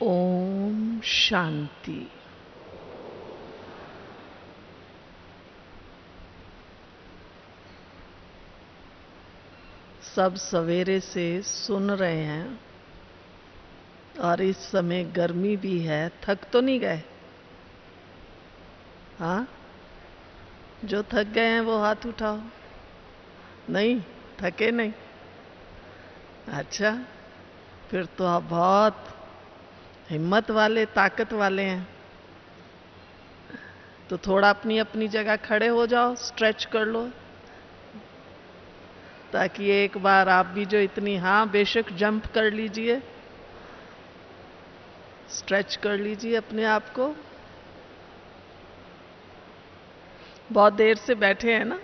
ओम शांति। सब सवेरे से सुन रहे हैं और इस समय गर्मी भी है। थक तो नहीं गए? हाँ, जो थक गए हैं वो हाथ उठाओ। नहीं थके नहीं? अच्छा, फिर तो आप बहुत हिम्मत वाले, ताकत वाले हैं। तो थोड़ा अपनी अपनी जगह खड़े हो जाओ, स्ट्रेच कर लो, ताकि एक बार आप भी जो इतनी, हाँ बेशक जंप कर लीजिए, स्ट्रेच कर लीजिए अपने आप को। बहुत देर से बैठे हैं ना।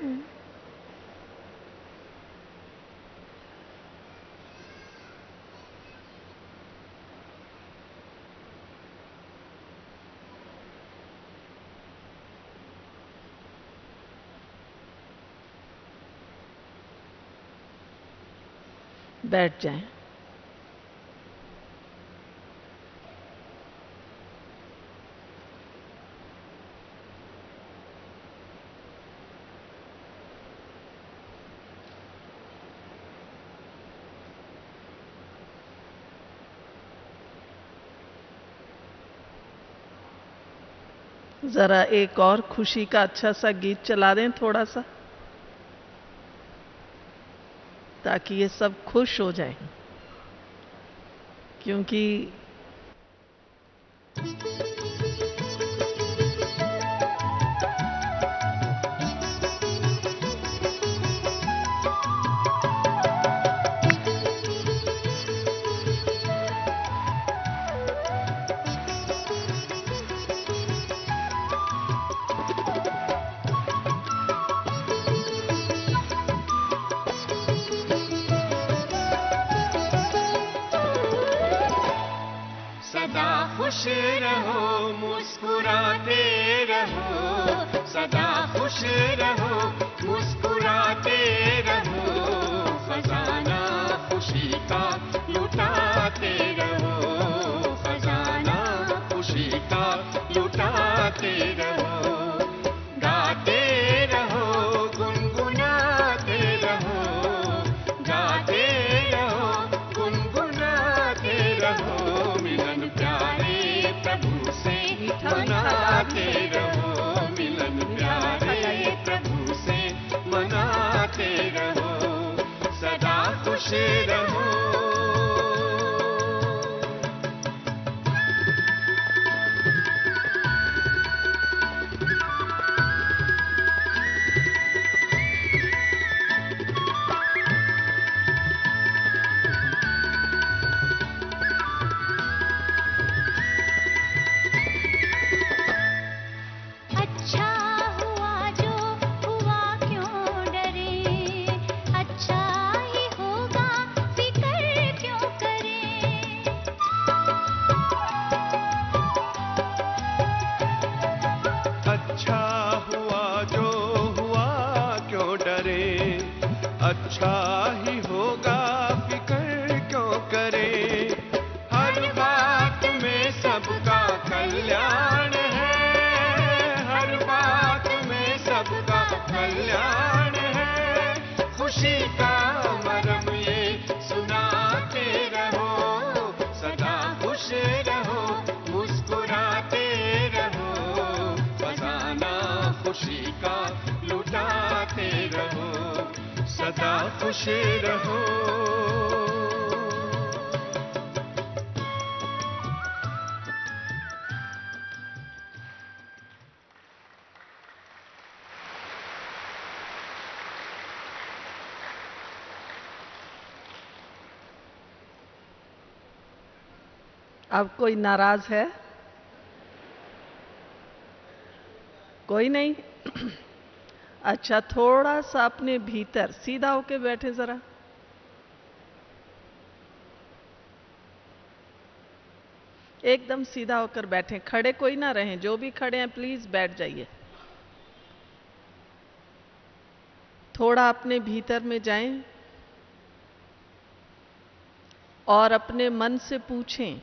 बैठ जाएं। जरा एक और खुशी का अच्छा सा गीत चला दें थोड़ा सा, ताकि ये सब खुश हो जाएं। क्योंकि सदा खुश रहो, मुस्कुराते रहो, सदा खुश रहो, मुस्कुराते रहो, खजाना खुशी का लुटाते रहो, खजाना खुशी का लुटाते रहो, गाते रहो, गुनगुनाते रहो, गाते रहो, गुनगुनाते रहो, मिलन प्यारे प्रभु से मनाते रहो, मिलन प्यारे प्रभु से मनाते रहो, सदा खुश रहो। अच्छा हुआ जो हुआ, क्यों डरे, अच्छा ही होगा, फिक्र क्यों करें। अच्छा हुआ जो हुआ, क्यों डरे, अच्छा ही होगा, फिक्र क्यों करे, हर बात में सबका कल्याण है, हर बात में सबका कल्याण है, खुशी का मरम ये सुनाते रहो, सदा खुश रहो, मुस्कुराते रहो, खजाना खुशी का लुटाते रहो, सदा खुश रहो। अब कोई नाराज है? कोई नहीं? अच्छा, थोड़ा सा अपने भीतर सीधा होके बैठे जरा। एकदम सीधा होकर बैठे, खड़े कोई ना रहें। जो भी खड़े हैं प्लीज बैठ जाइए। थोड़ा अपने भीतर में जाएं और अपने मन से पूछें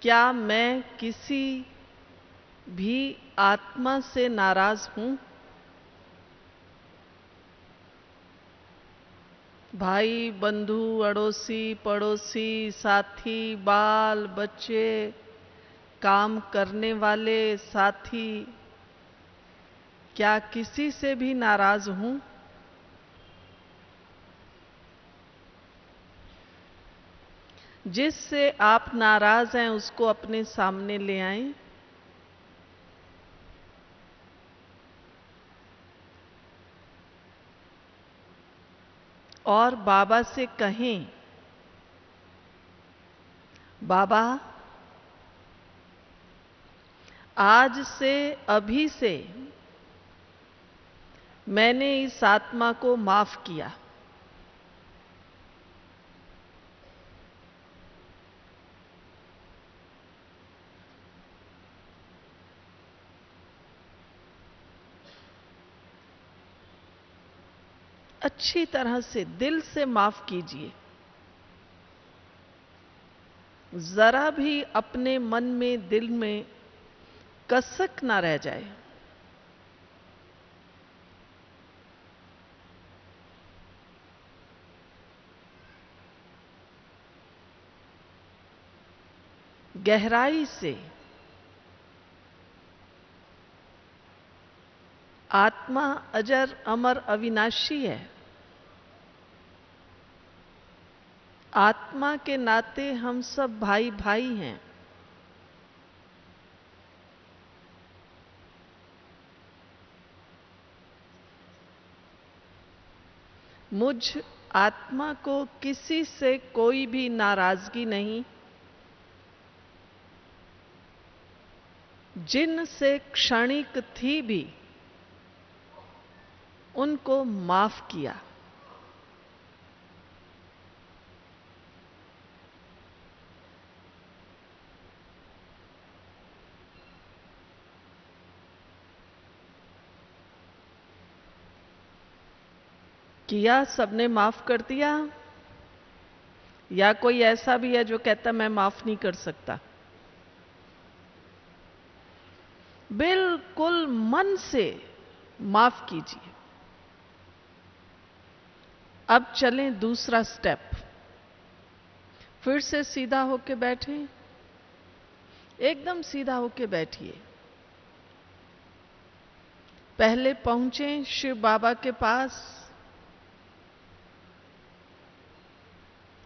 क्या मैं किसी भी आत्मा से नाराज हूं? भाई, बंधु, अड़ोसी, पड़ोसी, साथी, बाल बच्चे, काम करने वाले साथी, क्या किसी से भी नाराज हूं? जिससे आप नाराज हैं उसको अपने सामने ले आएं। और बाबा से कहें, बाबा, आज से, अभी से मैंने इस आत्मा को माफ किया। अच्छी तरह से दिल से माफ कीजिए। जरा भी अपने मन में, दिल में कसक ना रह जाए। गहराई से आत्मा अजर अमर अविनाशी है। आत्मा के नाते हम सब भाई भाई हैं। मुझ आत्मा को किसी से कोई भी नाराजगी नहीं। जिनसे क्षणिक थी भी उनको माफ किया। किया, सबने माफ कर दिया? या कोई ऐसा भी है जो कहता मैं माफ नहीं कर सकता? बिल्कुल मन से माफ कीजिए। अब चलें दूसरा स्टेप। फिर से सीधा होके बैठें। एकदम सीधा होके बैठिए। पहले पहुंचे शिव बाबा के पास।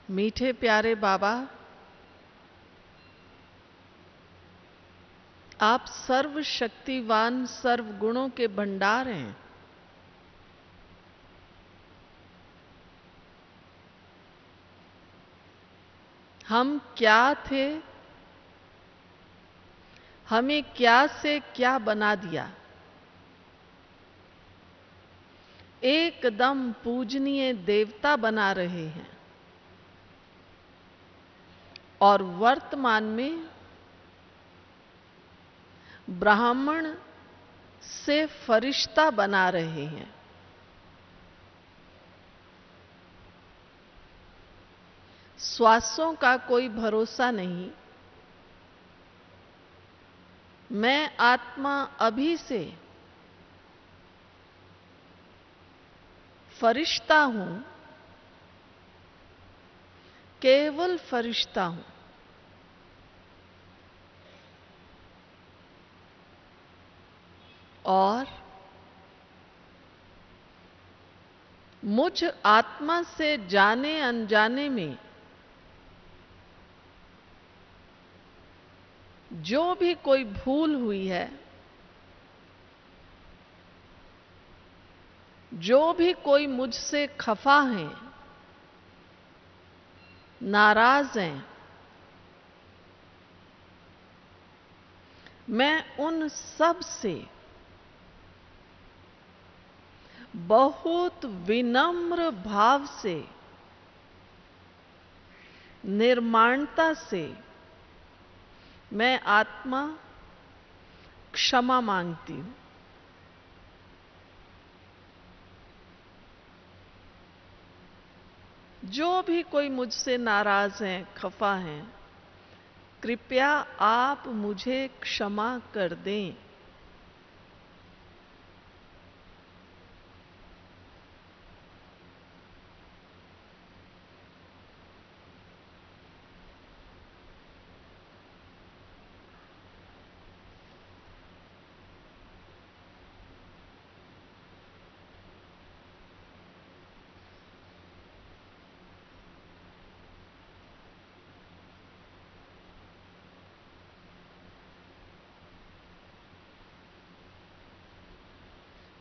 मीठे प्यारे बाबा, आप सर्वशक्तिवान, सर्वगुणों के भंडार हैं। हम क्या थे, हमें क्या से क्या बना दिया। एकदम पूजनीय देवता बना रहे हैं। और वर्तमान में ब्राह्मण से फरिश्ता बना रहे हैं। श्वासों का कोई भरोसा नहीं। मैं आत्मा अभी से फरिश्ता हूं, केवल फरिश्ता हूं। और मुझ आत्मा से जाने अनजाने में जो भी कोई भूल हुई है, जो भी कोई मुझसे खफा है, नाराज हैं, मैं उन सब से बहुत विनम्र भाव से, निर्माणता से मैं आत्मा क्षमा मांगती हूं। जो भी कोई मुझसे नाराज हैं, खफा हैं, कृपया आप मुझे क्षमा कर दें।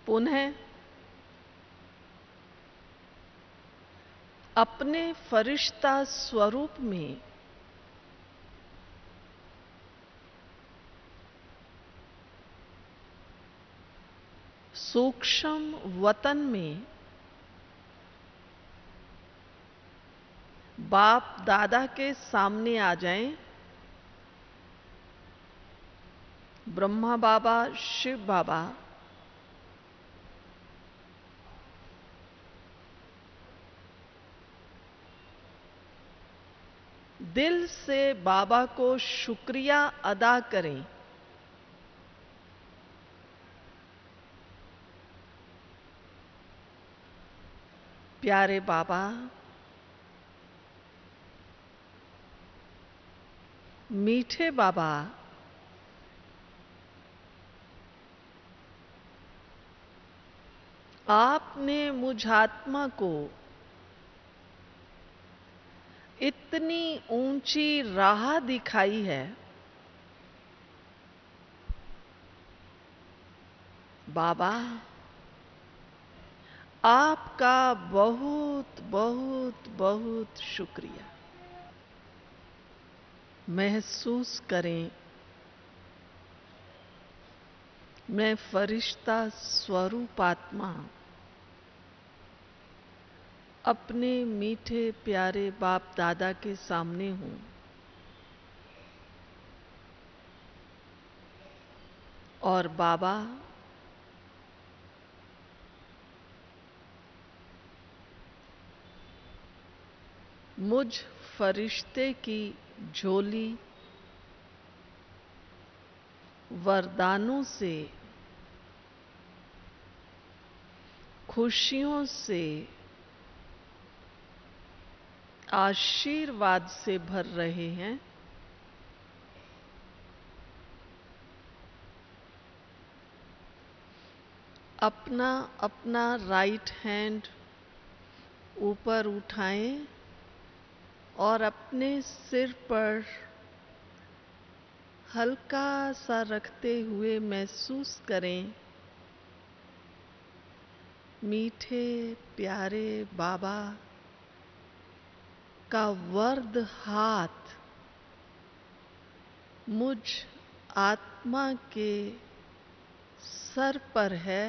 पुनः अपने फरिश्ता स्वरूप में सूक्ष्म वतन में बाप दादा के सामने आ जाएं। ब्रह्मा बाबा, शिव बाबा दिल से बाबा को शुक्रिया अदा करें। प्यारे बाबा, मीठे बाबा, आपने मुझ आत्मा को इतनी ऊंची राह दिखाई है। बाबा, आपका बहुत बहुत बहुत शुक्रिया। महसूस करें, मैं फरिश्ता स्वरूप आत्मा अपने मीठे प्यारे बाप दादा के सामने हूं और बाबा, मुझ फरिश्ते की झोली वरदानों से, खुशियों से, आशीर्वाद से भर रहे हैं। अपना अपना राइट हैंड ऊपर उठाएं और अपने सिर पर हल्का सा रखते हुए महसूस करें, मीठे प्यारे बाबा का वरद हाथ मुझ आत्मा के सर पर है।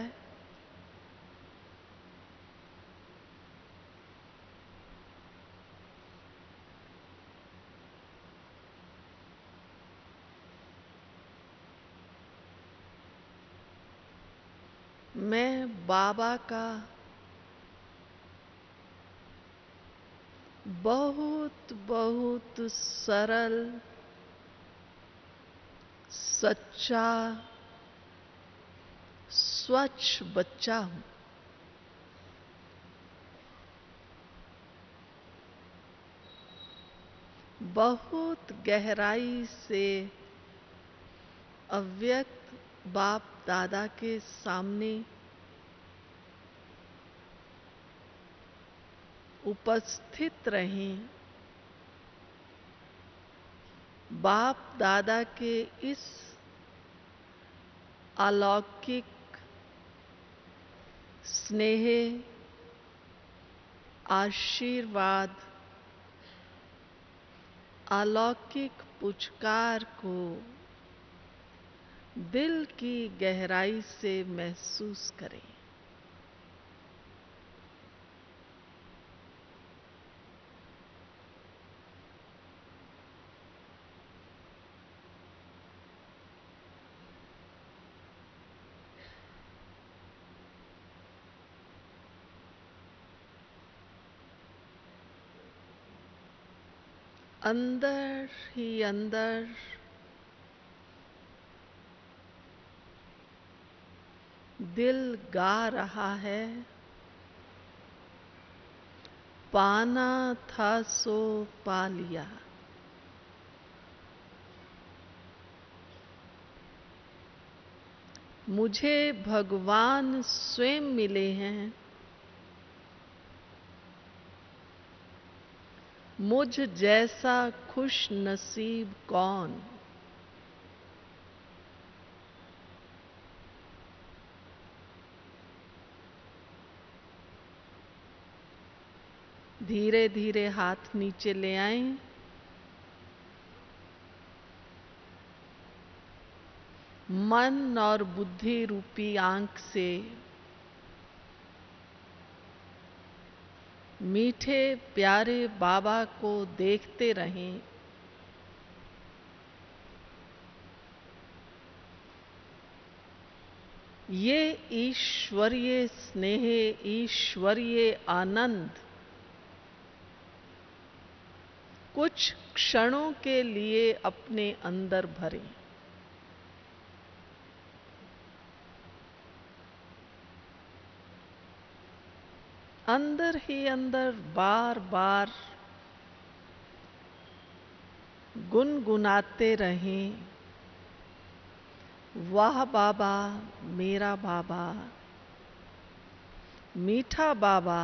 मैं बाबा का बहुत बहुत सरल, सच्चा, स्वच्छ बच्चा हूं। बहुत गहराई से अव्यक्त बाप दादा के सामने उपस्थित रहें। बाप दादा के इस अलौकिक स्नेह, आशीर्वाद, अलौकिक पुचकार को दिल की गहराई से महसूस करें। अंदर ही अंदर दिल गा रहा है, पाना था सो पा लिया। मुझे भगवान स्वयं मिले हैं, मुझ जैसा खुश नसीब कौन। धीरे धीरे हाथ नीचे ले आएं। मन और बुद्धि रूपी आंख से मीठे प्यारे बाबा को देखते रहें। ये ईश्वरीय स्नेह, ईश्वरीय आनंद कुछ क्षणों के लिए अपने अंदर भरें। अंदर ही अंदर बार बार गुनगुनाते रहें, वाह बाबा मेरा बाबा, मीठा बाबा,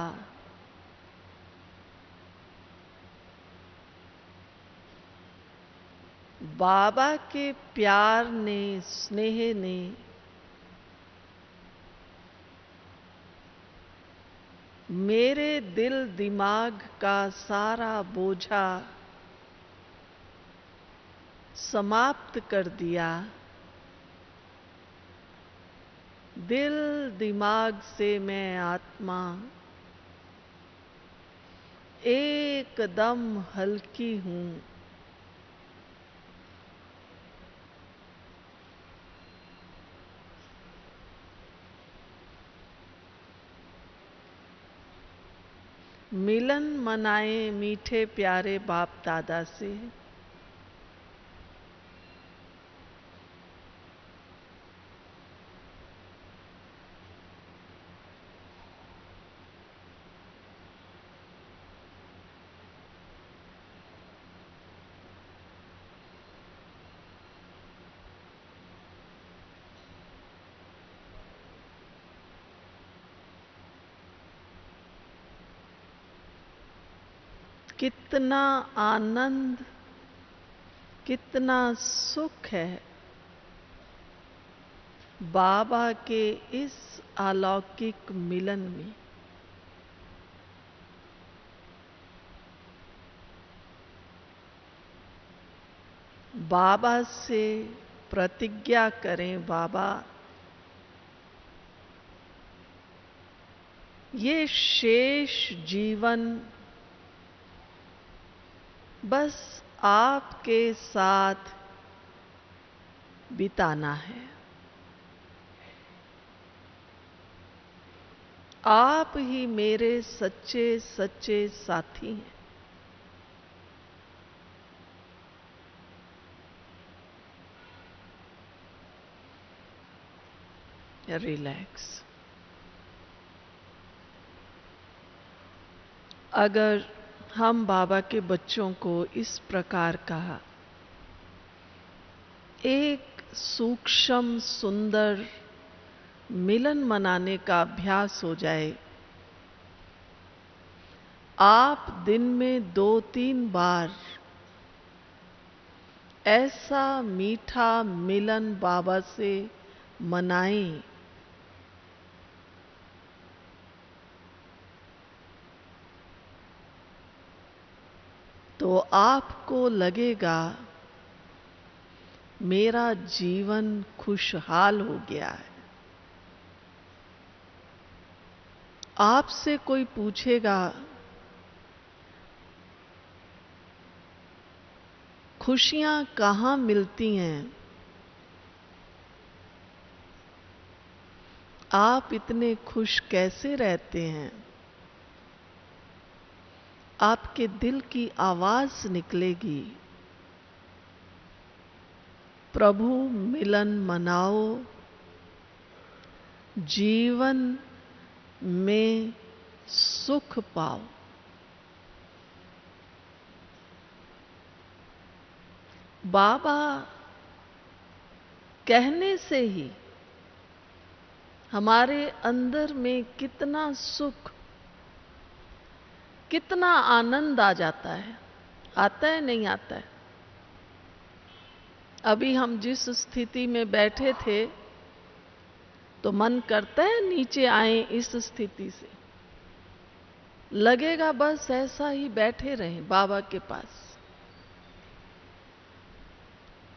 बाबा के प्यार ने, स्नेह ने मेरे दिल दिमाग का सारा बोझा समाप्त कर दिया। दिल दिमाग से मैं आत्मा एकदम हल्की हूं। मिलन मनाए मीठे प्यारे बाप दादा से। कितना आनंद, कितना सुख है बाबा के इस अलौकिक मिलन में। बाबा से प्रतिज्ञा करें, बाबा ये शेष जीवन बस आपके साथ बिताना है। आप ही मेरे सच्चे सच्चे साथी हैं। रिलैक्स। अगर हम बाबा के बच्चों को इस प्रकार का एक सूक्ष्म सुंदर मिलन मनाने का अभ्यास हो जाए, आप दिन में 2-3 बार ऐसा मीठा मिलन बाबा से मनाएं, तो आपको लगेगा मेरा जीवन खुशहाल हो गया है। आपसे कोई पूछेगा खुशियां कहाँ मिलती हैं, आप इतने खुश कैसे रहते हैं, आपके दिल की आवाज निकलेगी, प्रभु मिलन मनाओ, जीवन में सुख पाओ। बाबा कहने से ही हमारे अंदर में कितना सुख, कितना आनंद आ जाता है। आता है नहीं आता है? अभी हम जिस स्थिति में बैठे थे तो मन करता है नीचे आए इस स्थिति से, लगेगा बस ऐसा ही बैठे रहें बाबा के पास।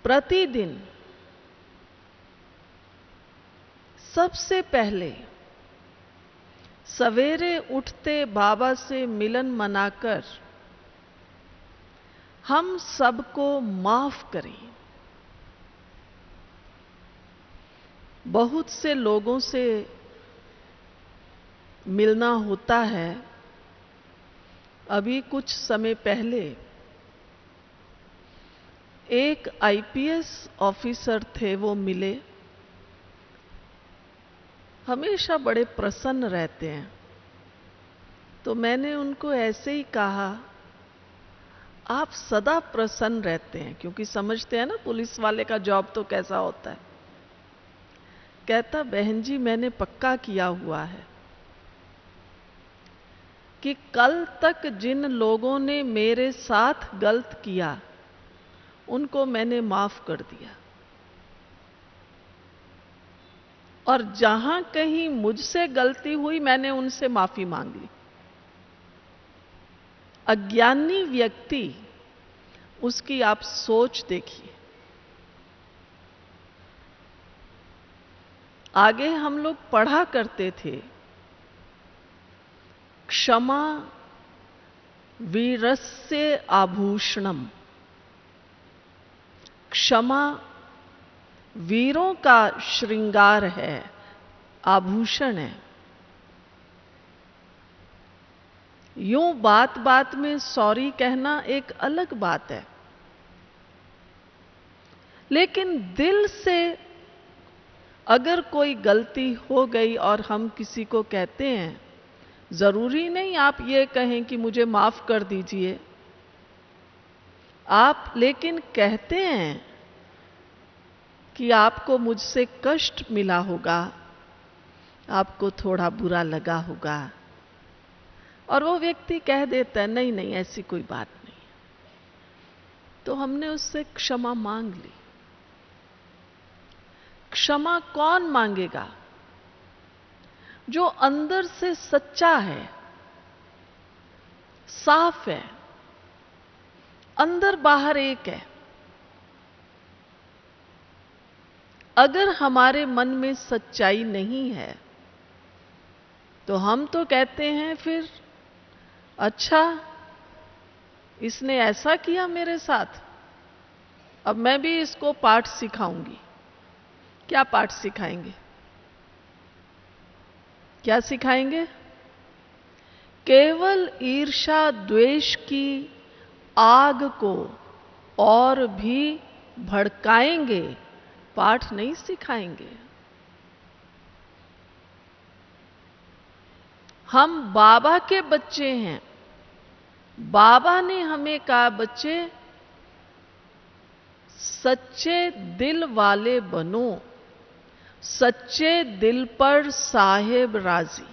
प्रतिदिन सबसे पहले सवेरे उठते बाबा से मिलन मनाकर हम सबको माफ करें। बहुत से लोगों से मिलना होता है। अभी कुछ समय पहले एक आईपीएस ऑफिसर थे, वो मिले। हमेशा बड़े प्रसन्न रहते हैं। तो मैंने उनको ऐसे ही कहा, आप सदा प्रसन्न रहते हैं, क्योंकि समझते हैं ना पुलिस वाले का जॉब तो कैसा होता है। कहता, बहन जी मैंने पक्का किया हुआ है कि कल तक जिन लोगों ने मेरे साथ गलत किया उनको मैंने माफ कर दिया, और जहां कहीं मुझसे गलती हुई मैंने उनसे माफी मांग ली। अज्ञानी व्यक्ति, उसकी आप सोच देखिए। आगे हम लोग पढ़ा करते थे, क्षमा वीरस्य आभूषणम। क्षमा वीरों का श्रृंगार है, आभूषण है। यूं बात बात में सॉरी कहना एक अलग बात है, लेकिन दिल से अगर कोई गलती हो गई और हम किसी को कहते हैं, जरूरी नहीं आप ये कहें कि मुझे माफ कर दीजिए, आप लेकिन कहते हैं कि आपको मुझसे कष्ट मिला होगा, आपको थोड़ा बुरा लगा होगा, और वो व्यक्ति कह देता है नहीं नहीं ऐसी कोई बात नहीं, तो हमने उससे क्षमा मांग ली। क्षमा कौन मांगेगा? जो अंदर से सच्चा है, साफ है, अंदर बाहर एक है। अगर हमारे मन में सच्चाई नहीं है तो हम तो कहते हैं फिर अच्छा इसने ऐसा किया मेरे साथ, अब मैं भी इसको पाठ सिखाऊंगी। क्या पाठ सिखाएंगे? क्या सिखाएंगे? केवल ईर्ष्या द्वेष की आग को और भी भड़काएंगे, पाठ नहीं सिखाएंगे। हम बाबा के बच्चे हैं। बाबा ने हमें कहा, बच्चे सच्चे दिल वाले बनो, सच्चे दिल पर साहेब राजी।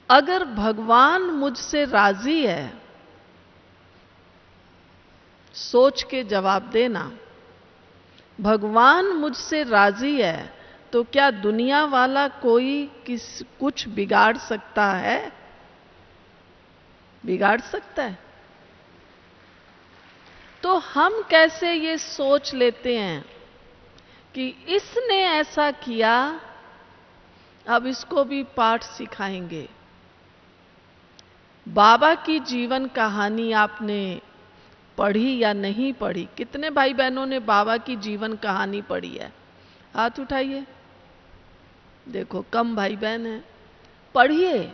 अगर भगवान मुझसे राजी है, सोच के जवाब देना, भगवान मुझसे राजी है तो क्या दुनिया वाला कोई कुछ बिगाड़ सकता है? बिगाड़ सकता है? तो हम कैसे ये सोच लेते हैं कि इसने ऐसा किया, अब इसको भी पाठ सिखाएंगे। बाबा की जीवन कहानी आपने पढ़ी या नहीं पढ़ी? कितने भाई बहनों ने बाबा की जीवन कहानी पढ़ी है? हाथ उठाइए। देखो कम भाई बहन है, पढ़िए।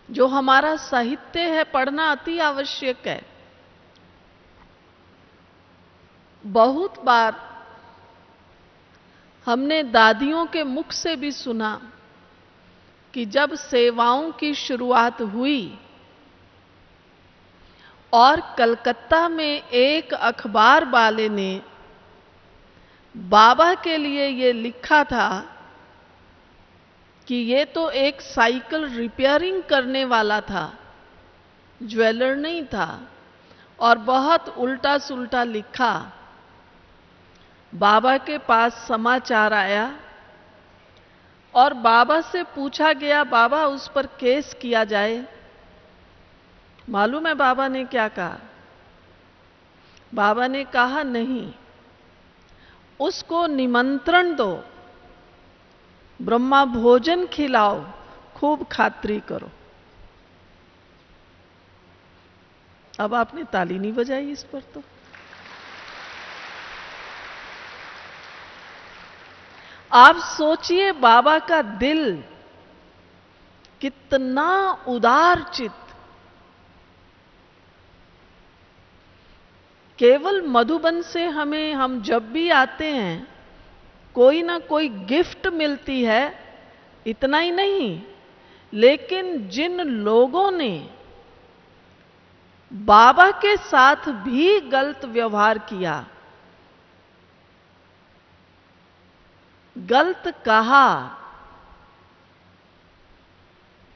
जो हमारा साहित्य है, पढ़ना अति आवश्यक है। बहुत बार हमने दादियों के मुख से भी सुना कि जब सेवाओं की शुरुआत हुई और कलकत्ता में एक अखबार वाले ने बाबा के लिए ये लिखा था कि ये तो एक साइकिल रिपेयरिंग करने वाला था, ज्वेलर नहीं था, और बहुत उल्टा सुल्टा लिखा। बाबा के पास समाचार आया और बाबा से पूछा गया, बाबा उस पर केस किया जाए। मालूम है बाबा ने क्या कहा? बाबा ने कहा नहीं, उसको निमंत्रण दो, ब्रह्मा भोजन खिलाओ, खूब खातिरी करो। अब आपने ताली नहीं बजाई इस पर तो। आप सोचिए बाबा का दिल कितना उदार चित्त। केवल मधुबन से हम जब भी आते हैं कोई ना कोई गिफ्ट मिलती है, इतना ही नहीं, लेकिन जिन लोगों ने बाबा के साथ भी गलत व्यवहार किया, गलत कहा,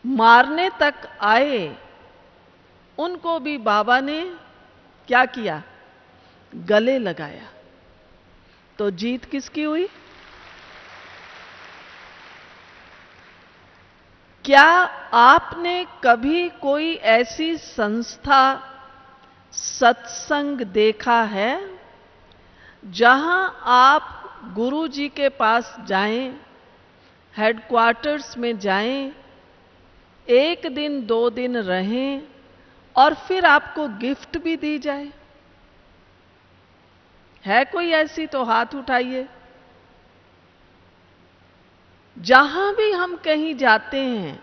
मारने तक आए, उनको भी बाबा ने क्या किया? गले लगाया। तो जीत किसकी हुई? क्या आपने कभी कोई ऐसी संस्था, सत्संग देखा है जहां आप गुरु जी के पास जाएं, हेडक्वार्टर्स में जाएं, एक दिन 2 दिन रहें और फिर आपको गिफ्ट भी दी जाए? है कोई ऐसी? तो हाथ उठाइए। जहां भी हम कहीं जाते हैं,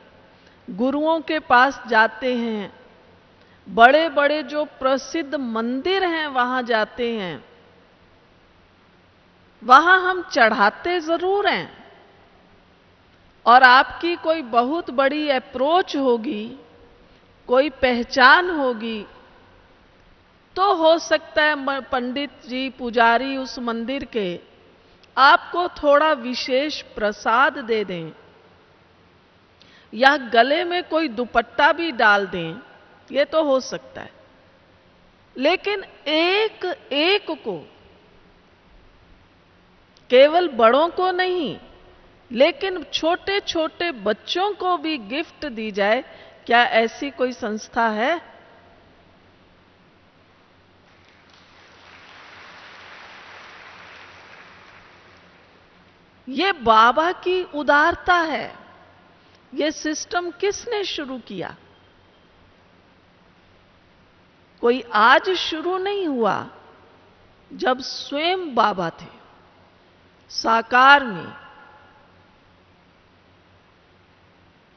गुरुओं के पास जाते हैं, बड़े बड़े जो प्रसिद्ध मंदिर हैं वहां जाते हैं, वहां हम चढ़ाते जरूर हैं। और आपकी कोई बहुत बड़ी अप्रोच होगी, कोई पहचान होगी, तो हो सकता है पंडित जी, पुजारी उस मंदिर के आपको थोड़ा विशेष प्रसाद दे दें या गले में कोई दुपट्टा भी डाल दें, ये तो हो सकता है। लेकिन एक एक को, केवल बड़ों को नहीं, लेकिन छोटे छोटे बच्चों को भी गिफ्ट दी जाए, क्या ऐसी कोई संस्था है? ये बाबा की उदारता है। ये सिस्टम किसने शुरू किया? कोई आज शुरू नहीं हुआ। जब स्वयं बाबा थे साकार में,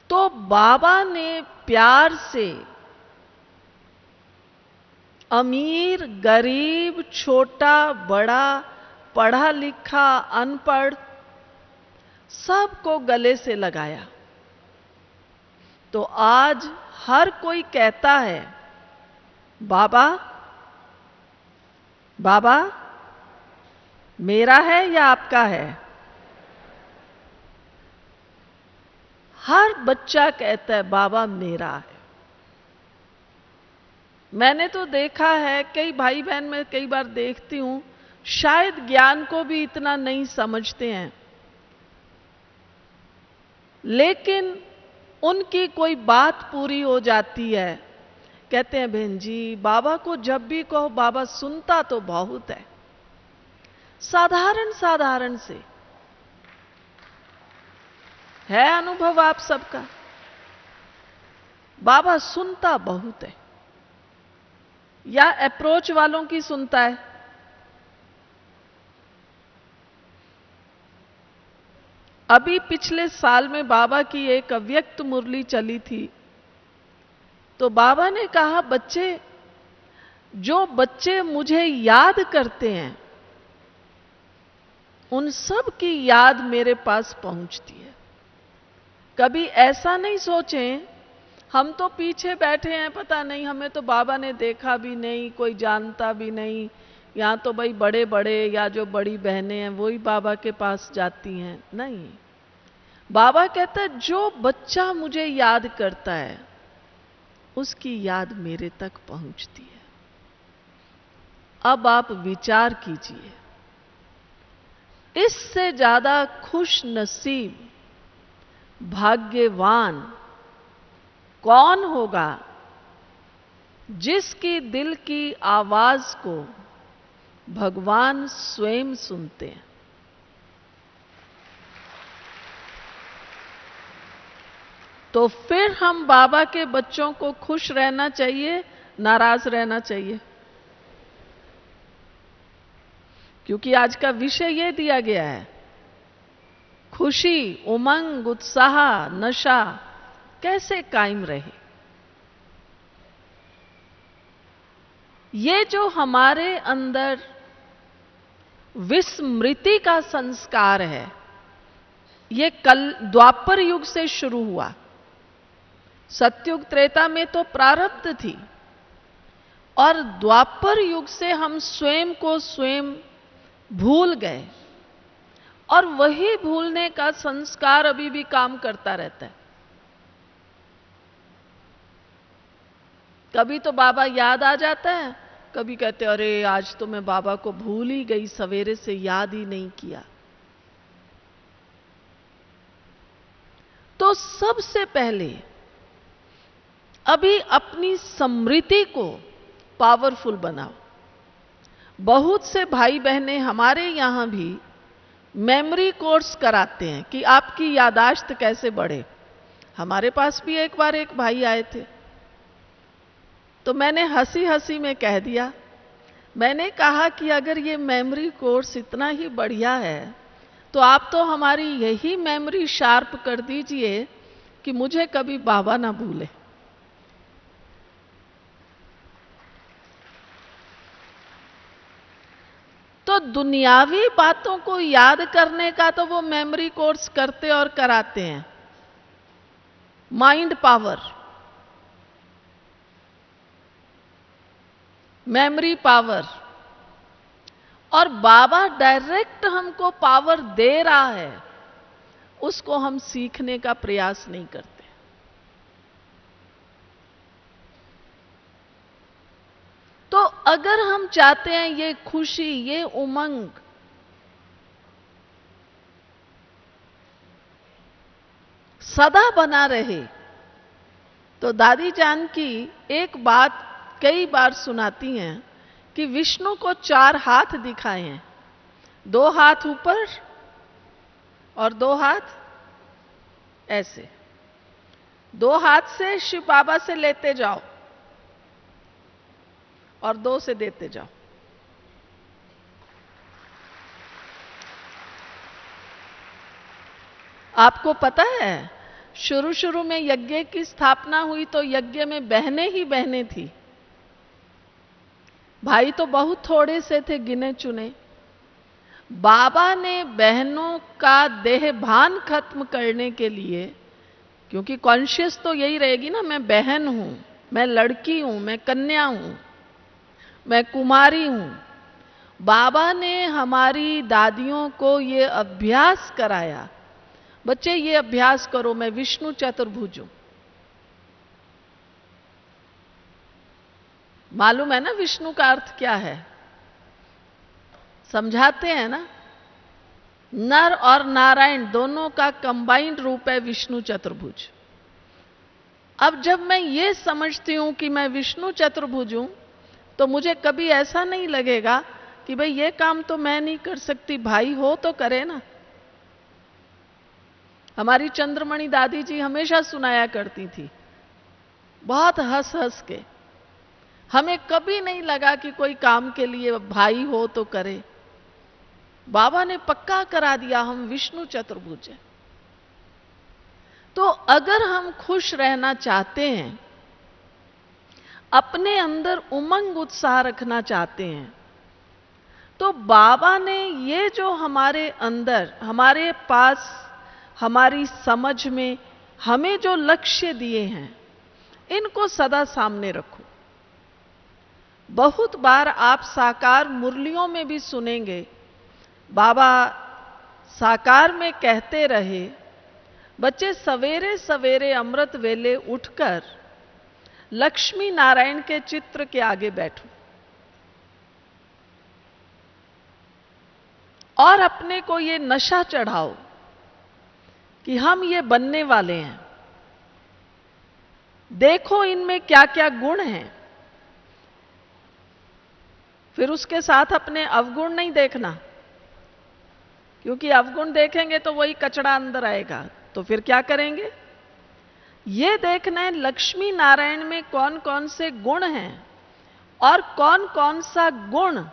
तो बाबा ने प्यार से अमीर, गरीब, छोटा, बड़ा, पढ़ा लिखा, अनपढ़, सबको गले से लगाया। तो आज हर कोई कहता है, बाबा बाबा मेरा है या आपका है? हर बच्चा कहता है बाबा मेरा है। मैंने तो देखा है, कई भाई बहन में कई बार देखती हूं, शायद ज्ञान को भी इतना नहीं समझते हैं, लेकिन उनकी कोई बात पूरी हो जाती है, कहते हैं बहन जी बाबा को जब भी कहो बाबा सुनता तो बहुत है। साधारण साधारण से है अनुभव आप सबका, बाबा सुनता बहुत है। या अप्रोच वालों की सुनता है? अभी पिछले साल में बाबा की एक अव्यक्त मुरली चली थी, तो बाबा ने कहा, बच्चे, जो बच्चे मुझे याद करते हैं उन सब की याद मेरे पास पहुंचती है। कभी ऐसा नहीं सोचें हम तो पीछे बैठे हैं, पता नहीं, हमें तो बाबा ने देखा भी नहीं, कोई जानता भी नहीं, यहां तो भाई बड़े बड़े या जो बड़ी बहनें हैं वही बाबा के पास जाती हैं। नहीं, बाबा कहता है जो बच्चा मुझे याद करता है उसकी याद मेरे तक पहुंचती है। अब आप विचार कीजिए, इससे ज्यादा खुश नसीब, भाग्यवान कौन होगा जिसकी दिल की आवाज को भगवान स्वयं सुनते हैं। तो फिर हम बाबा के बच्चों को खुश रहना चाहिए, नाराज रहना चाहिए? क्योंकि आज का विषय यह दिया गया है, खुशी, उमंग, उत्साह, नशा कैसे कायम रहे। ये जो हमारे अंदर विस्मृति का संस्कार है, ये कल द्वापर युग से शुरू हुआ। सतयुग त्रेता में तो प्रारब्ध थी, और द्वापर युग से हम स्वयं को स्वयं भूल गए, और वही भूलने का संस्कार अभी भी काम करता रहता है। कभी तो बाबा याद आ जाता है, कभी कहते अरे आज तो मैं बाबा को भूल ही गई, सवेरे से याद ही नहीं किया। तो सबसे पहले अभी अपनी स्मृति को पावरफुल बनाओ। बहुत से भाई बहनें हमारे यहां भी मेमोरी कोर्स कराते हैं कि आपकी यादाश्त कैसे बढ़े। हमारे पास भी एक बार एक भाई आए थे, तो मैंने हंसी हंसी में कह दिया, मैंने कहा कि अगर ये मेमोरी कोर्स इतना ही बढ़िया है तो आप तो हमारी यही मेमोरी शार्प कर दीजिए कि मुझे कभी बाबा ना भूले। तो दुनियावी बातों को याद करने का तो वो मेमोरी कोर्स करते और कराते हैं, माइंड पावर, मेमोरी पावर, और बाबा डायरेक्ट हमको पावर दे रहा है, उसको हम सीखने का प्रयास नहीं करते। तो अगर हम चाहते हैं ये खुशी, ये उमंग सदा बना रहे, तो दादी जान की एक बात कई बार सुनाती हैं कि विष्णु को 4 हाथ दिखाए हैं, 2 हाथ ऊपर और 2 हाथ ऐसे। 2 हाथ से शिव बाबा से लेते जाओ और 2 से देते जाओ। आपको पता है शुरू शुरू में यज्ञ की स्थापना हुई तो यज्ञ में बहनें ही बहनें थी, भाई तो बहुत थोड़े से थे, गिने चुने। बाबा ने बहनों का देहभान खत्म करने के लिए, क्योंकि कॉन्शियस तो यही रहेगी ना, मैं बहन हूं, मैं लड़की हूं, मैं कन्या हूं, मैं कुमारी हूं। बाबा ने हमारी दादियों को ये अभ्यास कराया, बच्चे ये अभ्यास करो, मैं विष्णु चतुर्भुज हूं। मालूम है ना विष्णु का अर्थ क्या है? समझाते हैं ना, नर और नारायण दोनों का कंबाइंड रूप है विष्णु चतुर्भुज। अब जब मैं ये समझती हूं कि मैं विष्णु चतुर्भुज हूं, तो मुझे कभी ऐसा नहीं लगेगा कि भाई ये काम तो मैं नहीं कर सकती, भाई हो तो करे ना। हमारी चंद्रमणि दादी जी हमेशा सुनाया करती थी, बहुत हंस हंस के, हमें कभी नहीं लगा कि कोई काम के लिए भाई हो तो करे। बाबा ने पक्का करा दिया हम विष्णु चतुर्भुज हैं। तो अगर हम खुश रहना चाहते हैं, अपने अंदर उमंग उत्साह रखना चाहते हैं, तो बाबा ने ये जो हमारे अंदर, हमारे पास, हमारी समझ में हमें जो लक्ष्य दिए हैं, इनको सदा सामने रखो। बहुत बार आप साकार मुरलियों में भी सुनेंगे, बाबा साकार में कहते रहे, बच्चे सवेरे सवेरे अमृत वेले उठकर लक्ष्मी नारायण के चित्र के आगे बैठो और अपने को ये नशा चढ़ाओ कि हम ये बनने वाले हैं। देखो इनमें क्या क्या गुण हैं। फिर उसके साथ अपने अवगुण नहीं देखना, क्योंकि अवगुण देखेंगे तो वही कचड़ा अंदर आएगा। तो फिर क्या करेंगे? ये देखना है लक्ष्मी नारायण में कौन कौन से गुण हैं और कौन कौन सा गुण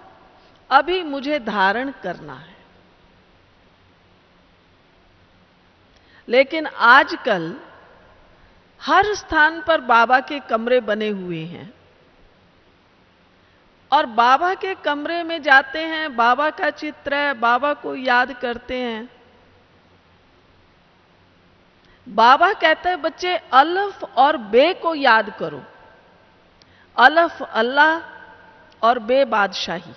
अभी मुझे धारण करना है। लेकिन आजकल हर स्थान पर बाबा के कमरे बने हुए हैं और बाबा के कमरे में जाते हैं, बाबा का चित्र है, बाबा को याद करते हैं। बाबा कहते हैं बच्चे अल्फ और बे को याद करो। अल्फ अल्लाह और बे बादशाही।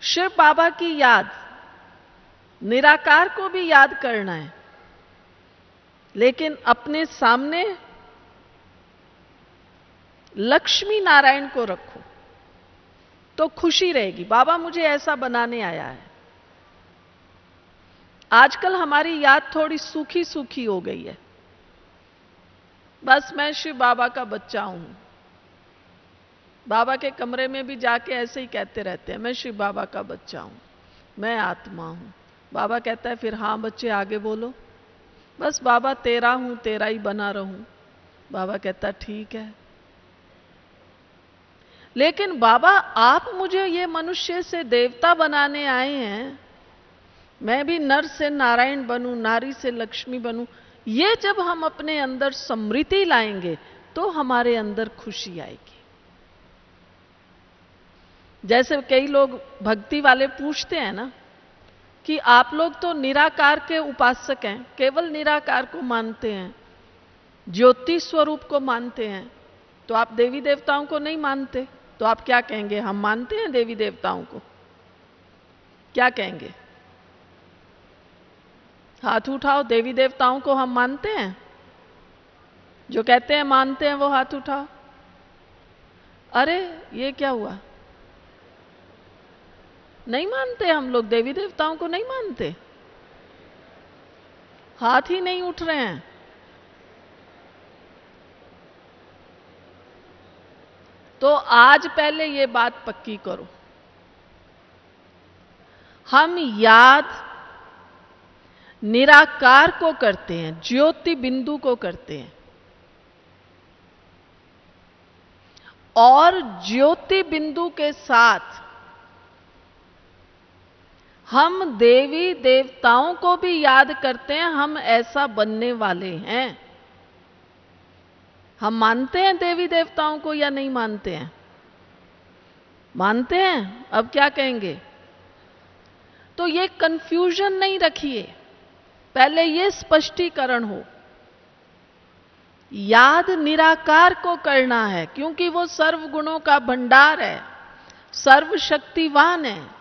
शिव बाबा की याद, निराकार को भी याद करना है, लेकिन अपने सामने लक्ष्मी नारायण को रखो तो खुशी रहेगी। बाबा मुझे ऐसा बनाने आया है। आजकल हमारी याद थोड़ी सूखी सूखी हो गई है। बस मैं शिव बाबा का बच्चा हूं। बाबा के कमरे में भी जाके ऐसे ही कहते रहते हैं, मैं शिव बाबा का बच्चा हूं, मैं आत्मा हूं। बाबा कहता है फिर हाँ बच्चे आगे बोलो। बस बाबा तेरा हूं, तेरा ही बना रहूं। बाबा कहता ठीक है। लेकिन बाबा आप मुझे ये मनुष्य से देवता बनाने आए हैं, मैं भी नर से नारायण बनूं, नारी से लक्ष्मी बनूं। ये जब हम अपने अंदर समृद्धि लाएंगे तो हमारे अंदर खुशी आएगी। जैसे कई लोग भक्ति वाले पूछते हैं ना कि आप लोग तो निराकार के उपासक हैं, केवल निराकार को मानते हैं, ज्योति स्वरूप को मानते हैं, तो आप देवी देवताओं को नहीं मानते। तो आप क्या कहेंगे? हम मानते हैं देवी देवताओं को। क्या कहेंगे? हाथ उठाओ। देवी देवताओं को हम मानते हैं? जो कहते हैं मानते हैं वो हाथ उठाओ। अरे ये क्या हुआ? नहीं मानते हम लोग देवी देवताओं को, नहीं मानते। हाथ ही नहीं उठ रहे हैं। तो आज पहले ये बात पक्की करो, हम याद निराकार को करते हैं, ज्योति बिंदु को करते हैं, और ज्योति बिंदु के साथ हम देवी देवताओं को भी याद करते हैं। हम ऐसा बनने वाले हैं। हम मानते हैं देवी देवताओं को या नहीं मानते हैं? मानते हैं। अब क्या कहेंगे? तो ये कंफ्यूजन नहीं रखिए, पहले ये स्पष्टीकरण हो। याद निराकार को करना है, क्योंकि वो सर्व गुणों का भंडार है, सर्वशक्तिवान है।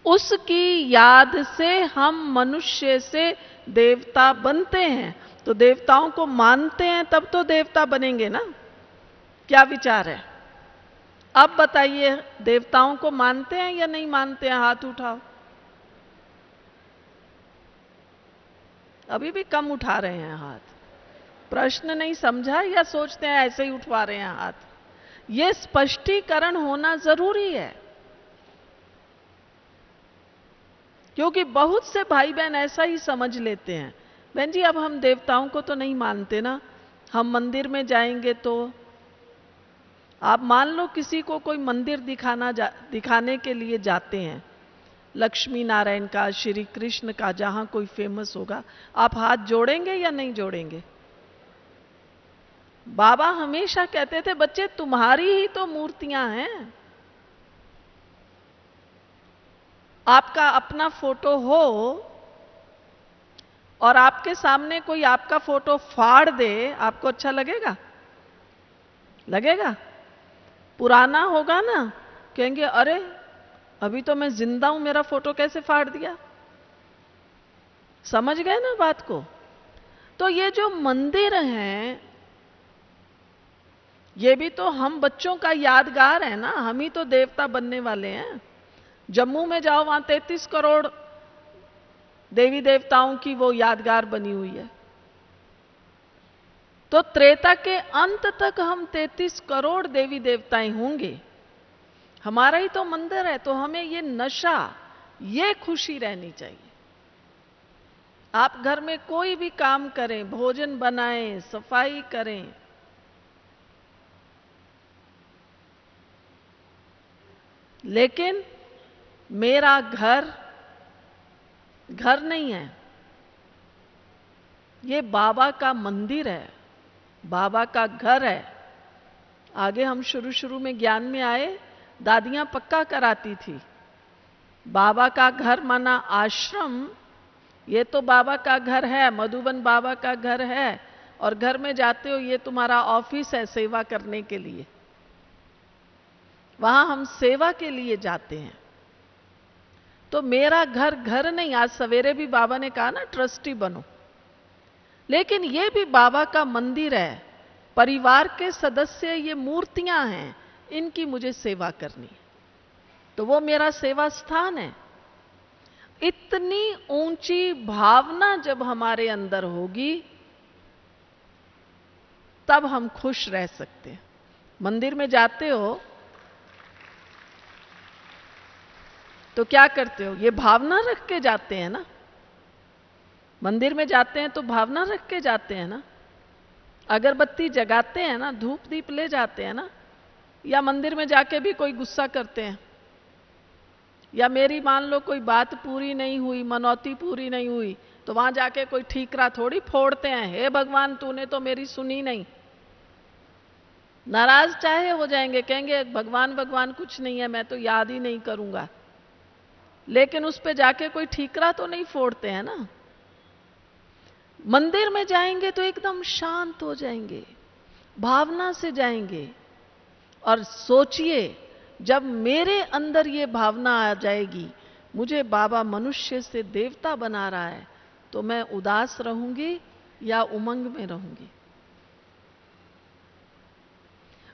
उसकी याद से हम मनुष्य से देवता बनते हैं। तो देवताओं को मानते हैं तब तो देवता बनेंगे ना। क्या विचार है? अब बताइए, देवताओं को मानते हैं या नहीं मानते हैं? हाथ उठाओ। अभी भी कम उठा रहे हैं हाथ। प्रश्न नहीं समझा या सोचते हैं ऐसे ही उठवा रहे हैं हाथ? यह स्पष्टीकरण होना जरूरी है, क्योंकि बहुत से भाई बहन ऐसा ही समझ लेते हैं, बहन जी अब हम देवताओं को तो नहीं मानते ना, हम मंदिर में जाएंगे तो। आप मान लो किसी को कोई मंदिर दिखाने के लिए जाते हैं, लक्ष्मी नारायण का, श्री कृष्ण का, जहां कोई फेमस होगा, आप हाथ जोड़ेंगे या नहीं जोड़ेंगे? बाबा हमेशा कहते थे बच्चे तुम्हारी ही तो मूर्तियां हैं। आपका अपना फोटो हो और आपके सामने कोई आपका फोटो फाड़ दे, आपको अच्छा लगेगा? लगेगा? पुराना होगा ना, कहेंगे अरे अभी तो मैं जिंदा हूं, मेरा फोटो कैसे फाड़ दिया? समझ गए ना बात को? तो ये जो मंदिर हैं, ये भी तो हम बच्चों का यादगार है ना, हम ही तो देवता बनने वाले हैं। जम्मू में जाओ, वहां 33 करोड़ देवी देवताओं की वो यादगार बनी हुई है। तो त्रेता के अंत तक हम 33 करोड़ देवी देवताएं होंगे। हमारा ही तो मंदिर है, तो हमें ये नशा, ये खुशी रहनी चाहिए। आप घर में कोई भी काम करें, भोजन बनाएं, सफाई करें, लेकिन मेरा घर घर नहीं है, ये बाबा का मंदिर है, बाबा का घर है। आगे हम शुरू शुरू में ज्ञान में आए, दादियां पक्का कराती थी, बाबा का घर माना आश्रम, ये तो बाबा का घर है, मधुबन बाबा का घर है, और घर में जाते हो ये तुम्हारा ऑफिस है सेवा करने के लिए। वहां हम सेवा के लिए जाते हैं। तो मेरा घर घर नहीं, आज सवेरे भी बाबा ने कहा ना ट्रस्टी बनो, लेकिन ये भी बाबा का मंदिर है, परिवार के सदस्य ये मूर्तियां हैं, इनकी मुझे सेवा करनी है, तो वो मेरा सेवा स्थान है। इतनी ऊंची भावना जब हमारे अंदर होगी, तब हम खुश रह सकते हैं। मंदिर में जाते हो तो क्या करते हो? ये भावना रख के जाते हैं ना, मंदिर में जाते हैं तो भावना रख के जाते हैं ना, अगरबत्ती जगाते हैं ना, धूप दीप ले जाते हैं ना, या मंदिर में जाके भी कोई गुस्सा करते हैं, या मेरी मान लो कोई बात पूरी नहीं हुई, मनौती पूरी नहीं हुई, तो वहां जाके कोई ठीकरा थोड़ी फोड़ते हैं, हे भगवान तूने तो मेरी सुनी नहीं। नाराज चाहे हो जाएंगे, कहेंगे भगवान भगवान कुछ नहीं है, मैं तो याद ही नहीं करूंगा, लेकिन उस पे जाके कोई ठीकरा तो नहीं फोड़ते हैं ना। मंदिर में जाएंगे तो एकदम शांत हो जाएंगे, भावना से जाएंगे, और सोचिए जब मेरे अंदर ये भावना आ जाएगी, मुझे बाबा मनुष्य से देवता बना रहा है, तो मैं उदास रहूंगी या उमंग में रहूंगी?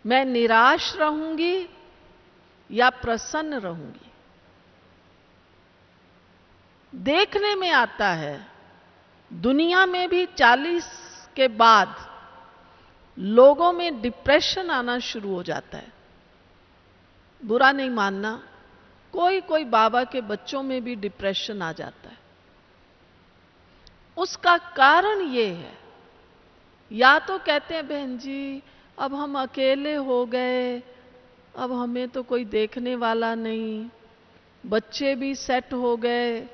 मैं निराश रहूंगी या प्रसन्न रहूंगी? देखने में आता है दुनिया में भी 40 के बाद लोगों में डिप्रेशन आना शुरू हो जाता है। बुरा नहीं मानना, कोई कोई बाबा के बच्चों में भी डिप्रेशन आ जाता है। उसका कारण ये है, या तो कहते हैं बहन जी अब हम अकेले हो गए, अब हमें तो कोई देखने वाला नहीं, बच्चे भी सेट हो गए,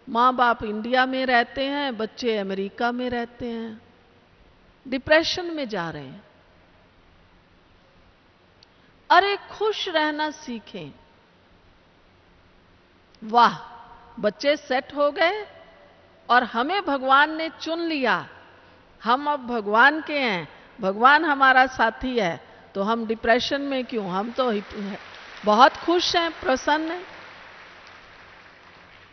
माँ बाप इंडिया में रहते हैं, बच्चे अमेरिका में रहते हैं, डिप्रेशन में जा रहे हैं। अरे खुश रहना सीखें। वाह, बच्चे सेट हो गए और हमें भगवान ने चुन लिया, हम अब भगवान के हैं, भगवान हमारा साथी है, तो हम डिप्रेशन में क्यों? हम तो बहुत खुश हैं, प्रसन्न हैं।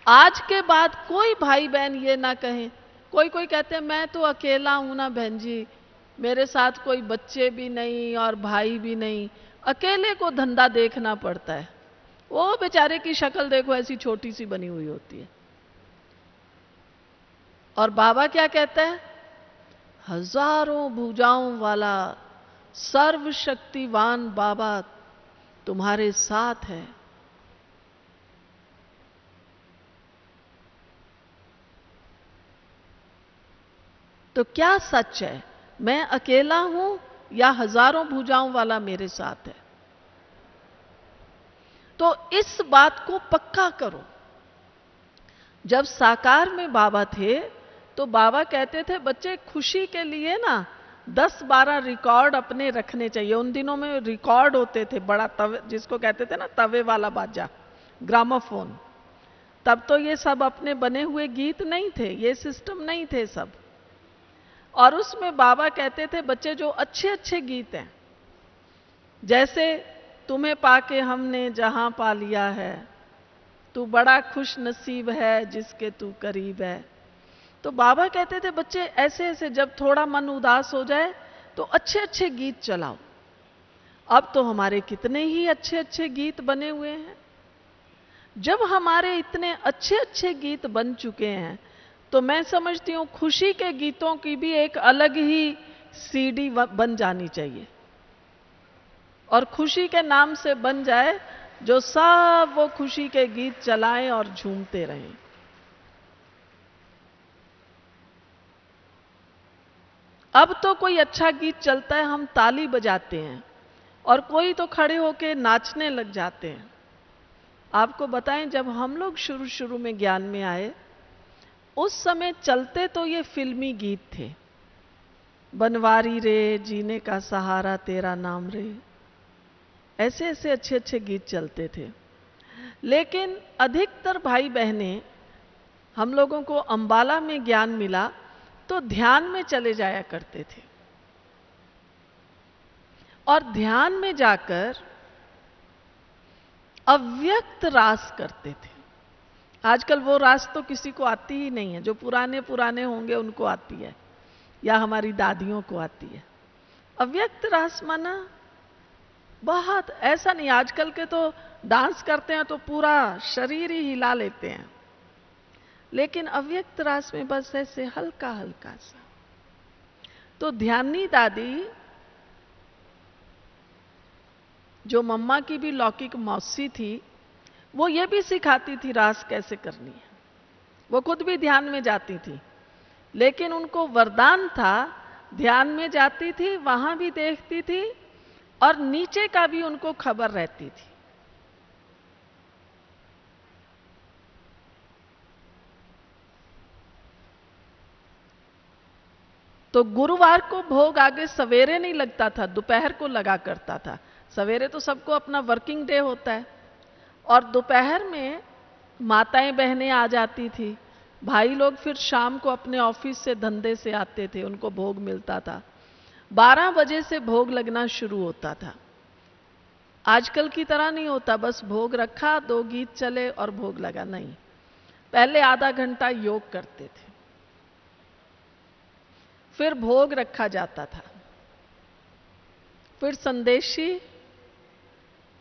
आज के बाद कोई भाई बहन ये ना कहें, कोई कोई कहते हैं मैं तो अकेला हूं ना बहन जी, मेरे साथ कोई बच्चे भी नहीं और भाई भी नहीं, अकेले को धंधा देखना पड़ता है। वो बेचारे की शक्ल देखो, ऐसी छोटी सी बनी हुई होती है। और बाबा क्या कहता है? हजारों भुजाओं वाला सर्वशक्तिवान बाबा तुम्हारे साथ है। तो क्या सच है, मैं अकेला हूं या हजारों भुजाओं वाला मेरे साथ है? तो इस बात को पक्का करो। जब साकार में बाबा थे तो बाबा कहते थे बच्चे खुशी के लिए ना 10-12 रिकॉर्ड अपने रखने चाहिए। उन दिनों में रिकॉर्ड होते थे, बड़ा तवे, जिसको कहते थे ना तवे वाला बाजा, ग्रामोफोन। तब तो ये सब अपने बने हुए गीत नहीं थे, ये सिस्टम नहीं थे सब। और उसमें बाबा कहते थे बच्चे जो अच्छे अच्छे गीत हैं, जैसे तुम्हें पाके हमने जहां पा लिया है, तू बड़ा खुश नसीब है जिसके तू करीब है। तो बाबा कहते थे बच्चे ऐसे ऐसे जब थोड़ा मन उदास हो जाए तो अच्छे अच्छे गीत चलाओ। अब तो हमारे कितने ही अच्छे अच्छे गीत बने हुए हैं। जब हमारे इतने अच्छे अच्छे गीत बन चुके हैं तो मैं समझती हूं खुशी के गीतों की भी एक अलग ही सीडी बन जानी चाहिए, और खुशी के नाम से बन जाए जो सब वो खुशी के गीत चलाएं और झूमते रहें। अब तो कोई अच्छा गीत चलता है हम ताली बजाते हैं, और कोई तो खड़े होके नाचने लग जाते हैं। आपको बताएं जब हम लोग शुरू शुरू में ज्ञान में आए उस समय चलते तो ये फिल्मी गीत थे, बनवारी रे जीने का सहारा तेरा नाम रे, ऐसे ऐसे अच्छे अच्छे गीत चलते थे। लेकिन अधिकतर भाई बहनें, हम लोगों को अंबाला में ज्ञान मिला तो ध्यान में चले जाया करते थे, और ध्यान में जाकर अव्यक्त रास करते थे। आजकल वो रास तो किसी को आती ही नहीं है, जो पुराने पुराने होंगे उनको आती है, या हमारी दादियों को आती है। अव्यक्त रास माना बहुत ऐसा नहीं, आजकल के तो डांस करते हैं तो पूरा शरीर ही हिला लेते हैं, लेकिन अव्यक्त रास में बस ऐसे हल्का हल्का सा। तो ध्यानी दादी, जो मम्मा की भी लौकिक मौसी थी, वो ये भी सिखाती थी रास कैसे करनी है। वो खुद भी ध्यान में जाती थी, लेकिन उनको वरदान था, ध्यान में जाती थी वहां भी देखती थी और नीचे का भी उनको खबर रहती थी। तो गुरुवार को भोग आगे सवेरे नहीं लगता था, दोपहर को लगा करता था। सवेरे तो सबको अपना वर्किंग डे होता है, और दोपहर में माताएं बहनें आ जाती थी, भाई लोग फिर शाम को अपने ऑफिस से धंधे से आते थे, उनको भोग मिलता था। 12 बजे से भोग लगना शुरू होता था। आजकल की तरह नहीं होता बस भोग रखा, 2 गीत चले और भोग लगा, नहीं। पहले आधा घंटा योग करते थे, फिर भोग रखा जाता था, फिर संदेशी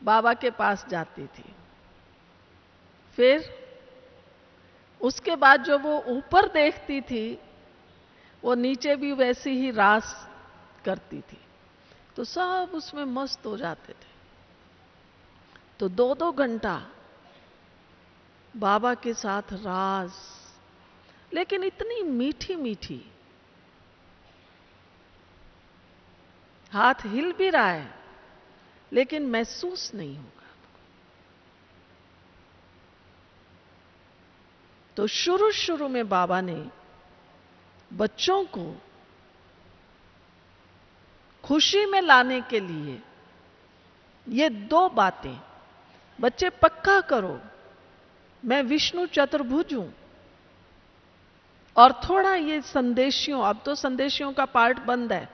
बाबा के पास जाती थी, फिर उसके बाद जो वो ऊपर देखती थी वो नीचे भी वैसी ही रास करती थी, तो सब उसमें मस्त हो जाते थे। तो 2-2 घंटा बाबा के साथ रास, लेकिन इतनी मीठी मीठी, हाथ हिल भी रहा है लेकिन महसूस नहीं होगा। तो शुरू शुरू में बाबा ने बच्चों को खुशी में लाने के लिए ये 2 बातें, बच्चे पक्का करो मैं विष्णु चतुर्भुज हूं, और थोड़ा ये संदेशियों, अब तो संदेशियों का पार्ट बंद है,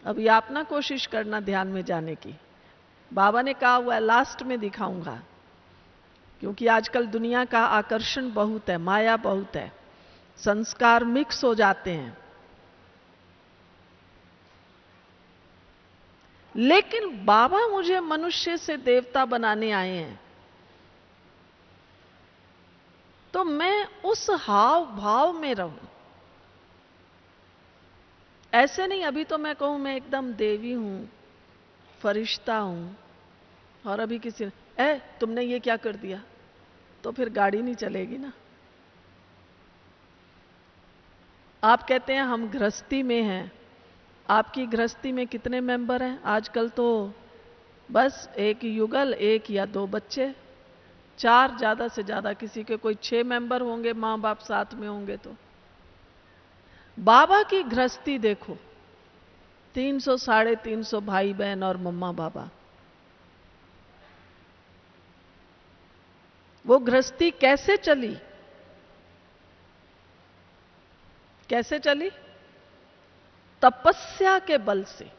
अभी आप ना कोशिश करना ध्यान में जाने की। बाबा ने कहा हुआ है लास्ट में दिखाऊंगा, क्योंकि आजकल दुनिया का आकर्षण बहुत है, माया बहुत है, संस्कार मिक्स हो जाते हैं। लेकिन बाबा मुझे मनुष्य से देवता बनाने आए हैं, तो मैं उस हाव भाव में रहूं। ऐसे नहीं अभी तो मैं कहूं मैं एकदम देवी हूं, फरिश्ता हूं, और अभी किसी ने तुमने ये क्या कर दिया, तो फिर गाड़ी नहीं चलेगी ना। आप कहते हैं हम गृहस्थी में हैं, आपकी गृहस्थी में कितने मेंबर हैं? आजकल तो बस एक युगल, 1 या 2 बच्चे, 4 ज्यादा से ज्यादा, किसी के कोई 6 मेंबर होंगे, मां बाप साथ में होंगे तो। बाबा की गृहस्थी देखो, 300 350 भाई बहन और मम्मा बाबा। वो गृहस्थी कैसे चली? कैसे चली? तपस्या के बल से।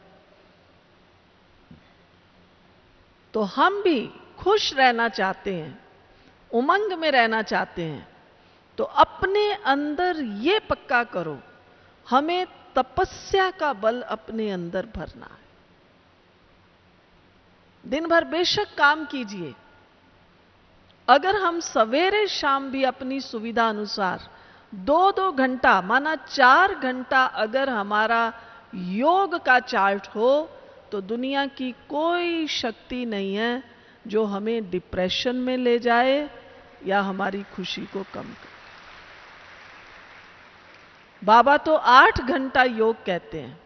तो हम भी खुश रहना चाहते हैं, उमंग में रहना चाहते हैं, तो अपने अंदर ये पक्का करो, हमें तपस्या का बल अपने अंदर भरना है। दिन भर बेशक काम कीजिए, अगर हम सवेरे शाम भी अपनी सुविधा अनुसार 2-2 घंटा, माना 4 घंटा अगर हमारा योग का चार्ट हो, तो दुनिया की कोई शक्ति नहीं है जो हमें डिप्रेशन में ले जाए या हमारी खुशी को कम करे। बाबा तो 8 घंटा योग कहते हैं,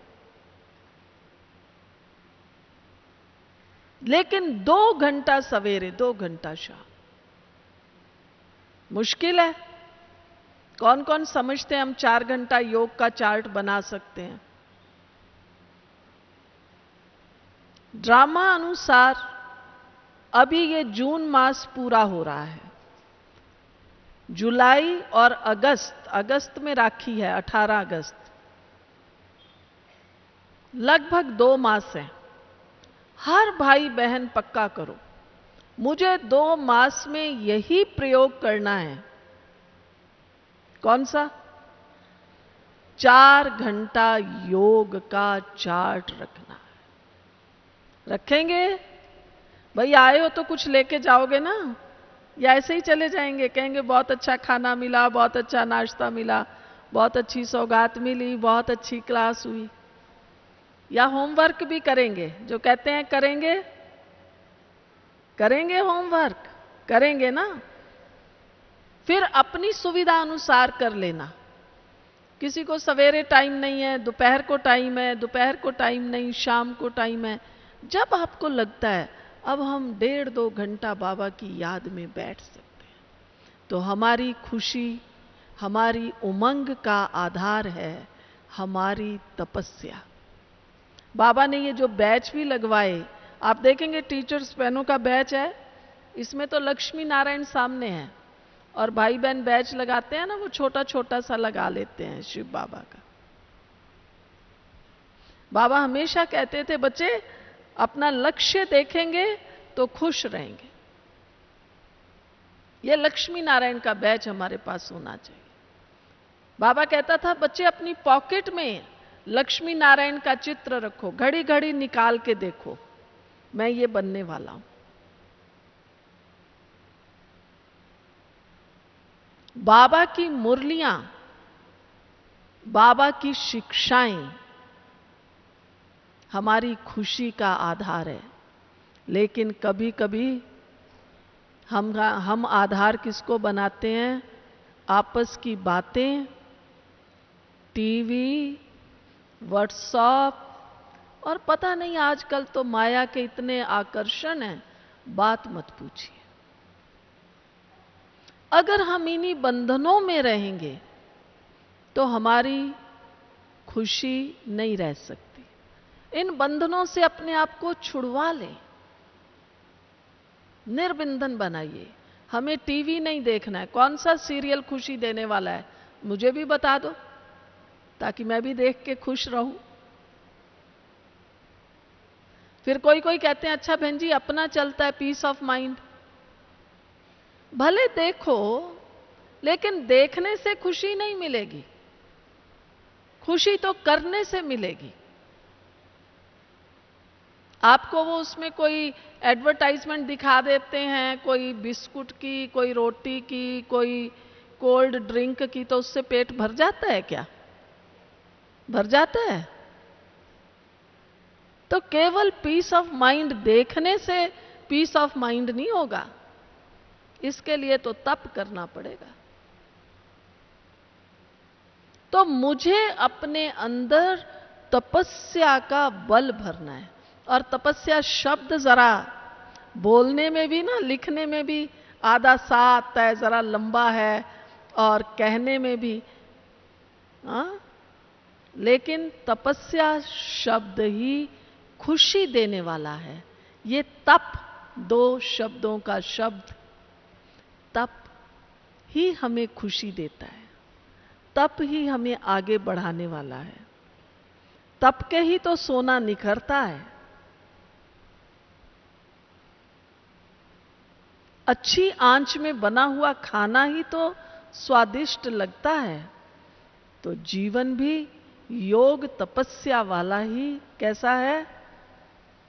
लेकिन 2 घंटा सवेरे, 2 घंटा शाम। मुश्किल है। कौन कौन समझते हैं हम 4 घंटा योग का चार्ट बना सकते हैं? ड्रामा अनुसार अभी ये जून मास पूरा हो रहा है, जुलाई और अगस्त में राखी है, 18 अगस्त, लगभग 2 मास है। हर भाई बहन पक्का करो, मुझे 2 मास में यही प्रयोग करना है। कौन सा? 4 घंटा योग का चार्ट रखना है। रखेंगे? भाई आए हो तो कुछ लेके जाओगे ना, या ऐसे ही चले जाएंगे, कहेंगे बहुत अच्छा खाना मिला, बहुत अच्छा नाश्ता मिला, बहुत अच्छी सौगात मिली, बहुत अच्छी क्लास हुई? या होमवर्क भी करेंगे? जो कहते हैं करेंगे, करेंगे होमवर्क, करेंगे ना? फिर अपनी सुविधा अनुसार कर लेना। किसी को सवेरे टाइम नहीं है, दोपहर को टाइम है, दोपहर को टाइम नहीं, शाम को टाइम है। जब आपको लगता है अब हम 1.5-2 घंटा बाबा की याद में बैठ सकते हैं, तो हमारी खुशी, हमारी उमंग का आधार है हमारी तपस्या। बाबा ने ये जो बैच भी लगवाए, आप देखेंगे टीचर्स बहनों का बैच है, इसमें तो लक्ष्मी नारायण सामने है, और भाई बहन बैच लगाते हैं ना, वो छोटा छोटा सा लगा लेते हैं शिव बाबा का। बाबा हमेशा कहते थे बच्चे अपना लक्ष्य देखेंगे तो खुश रहेंगे। ये लक्ष्मी नारायण का बैच हमारे पास होना चाहिए। बाबा कहता था बच्चे अपनी पॉकेट में लक्ष्मी नारायण का चित्र रखो, घड़ी घड़ी निकाल के देखो, मैं ये बनने वाला हूं। बाबा की मुरलियां, बाबा की शिक्षाएं हमारी खुशी का आधार है। लेकिन कभी कभी हम आधार किसको बनाते हैं? आपस की बातें, टीवी, व्हाट्सएप, और पता नहीं आजकल तो माया के इतने आकर्षण हैं, बात मत पूछिए। अगर हम इन्हीं बंधनों में रहेंगे तो हमारी खुशी नहीं रह सकती। इन बंधनों से अपने आप को छुड़वा लें, निर्बंधन बनाइए। हमें टीवी नहीं देखना है, कौन सा सीरियल खुशी देने वाला है मुझे भी बता दो, ताकि मैं भी देख के खुश रहूं। फिर कोई कोई कहते हैं अच्छा बहन जी अपना चलता है, पीस ऑफ माइंड। भले देखो, लेकिन देखने से खुशी नहीं मिलेगी, खुशी तो करने से मिलेगी। आपको वो उसमें कोई एडवर्टाइजमेंट दिखा देते हैं, कोई बिस्कुट की, कोई रोटी की, कोई कोल्ड ड्रिंक की, तो उससे पेट भर जाता है क्या? भर जाता है? तो केवल पीस ऑफ माइंड देखने से पीस ऑफ माइंड नहीं होगा, इसके लिए तो तप करना पड़ेगा। तो मुझे अपने अंदर तपस्या का बल भरना है। और तपस्या शब्द जरा बोलने में भी ना, लिखने में भी आधा सा आता है, जरा लंबा है और कहने में भी लेकिन तपस्या शब्द ही खुशी देने वाला है। ये तप, दो शब्दों का शब्द, तप ही हमें खुशी देता है, तप ही हमें आगे बढ़ाने वाला है। तप के ही तो सोना निखरता है। अच्छी आंच में बना हुआ खाना ही तो स्वादिष्ट लगता है। तो जीवन भी योग तपस्या वाला ही कैसा है?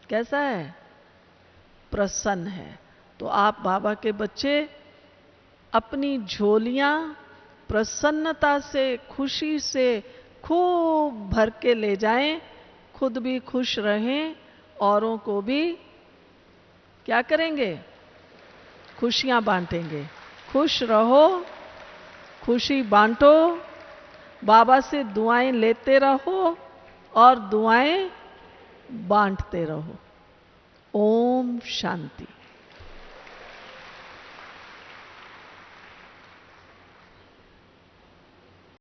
कैसा है? प्रसन्न है। तो आप बाबा के बच्चे अपनी झोलियां प्रसन्नता से, खुशी से खूब भर के ले जाएं, खुद भी खुश रहें, औरों को भी क्या करेंगे? खुशियां बांटेंगे। खुश रहो, खुशी बांटो, बाबा से दुआएं लेते रहो और दुआएं बांटते रहो। ओम शांति।